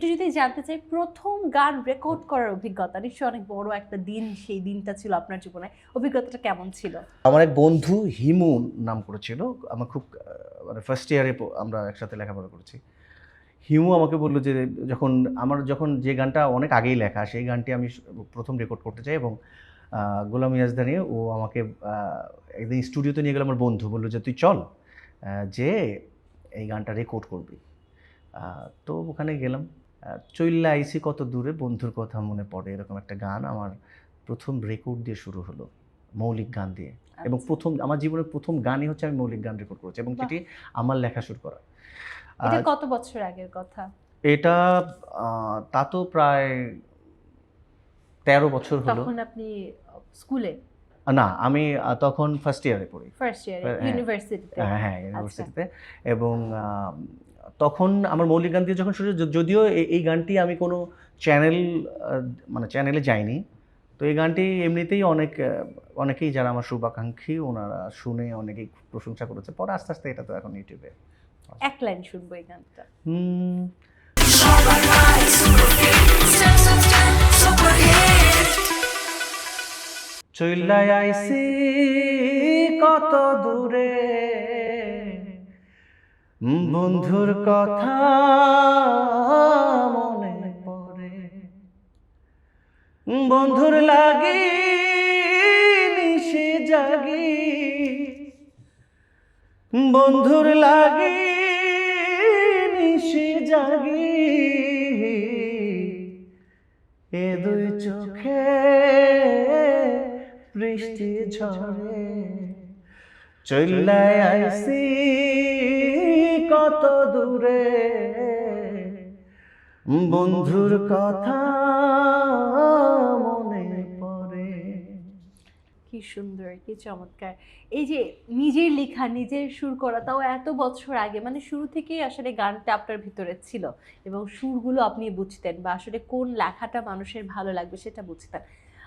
একটু যদি জানতে চাই, প্রথম গান রেকর্ড করার অভিজ্ঞতা নিশ্চয়ই অনেক বড় একটা দিন, সেই দিনটা ছিল আপনার জীবনে, অভিজ্ঞতাটা কেমন ছিল? আমার এক বন্ধু হিমু নাম করেছিল, আমার খুব মানে ফার্স্ট ইয়ারে আমরা একসাথে লেখাপড়া করেছি। হিমু আমাকে বললো যে যখন যে গানটা অনেক আগেই লেখা, সেই গানটি আমি প্রথম রেকর্ড করতে চাই, এবং গোলাম ইয়াজদানি ও আমাকে একদিন স্টুডিওতে নিয়ে গেল। আমার বন্ধু বললো যে তুই চল, যে এই গানটা রেকর্ড করবি। তো ওখানে গেলাম। চইল্লা আইসি কত দূরে, বন্ধুর কথা মনে পড়ে, এরকম একটা গান আমার প্রথম রেকর্ড দিয়ে শুরু হলো, মৌলিক গান দিয়ে। এবং আমার জীবনের প্রথম গানই হচ্ছে আমি মৌলিক গান রেকর্ড করেছি, এবং সেটি আমার লেখা শুরু করা। এটা কত বছর আগের কথা? এটা তা তো প্রায় 13 বছর হলো। তখন আপনি স্কুলে? না, আমি তখন ফার্স্ট ইয়ারে পড়ি। ফার্স্ট ইয়ারে ইউনিভার্সিটিতে? হ্যাঁ, ইউনিভার্সিটিতে। এবং তখন আমার মৌলিক গান দিয়ে যখন শুরু, যদিও এই গানটি আমি কোনো মানে চ্যানেলে যাইনি। তো এই গানটি এমনিতেই অনেকেই যারা আমার শুভাকাঙ্ক্ষী, ওনারা শুনে অনেকেই প্রশংসা করেছে। পরে আস্তে আস্তে এটা তো এখন ইউটিউবে। এক লাইন শুনবো এই গানটা। চইল্লা আইসি কত দূরে, বন্ধুর কথা মনে পড়ে, বন্ধুর লাগি নিশি জাগি, বন্ধুর লাগি নিশি জাগি, এ দুই চোখে বৃষ্টি ঝরে, চইল্লা আইসি কত দূরে, বন্ধুর কথা মনে পড়ে। কি সুন্দর, কি চমৎকার! এই যে নিজের লেখা, নিজের সুর করা, তাও এত বছর আগে, মানে শুরু থেকেই আসলে গানটা আপনার ভিতরে ছিল এবং সুরগুলো আপনি বুঝতেন, বা আসলে কোন লেখাটা মানুষের ভালো লাগবে সেটা বুঝতেন।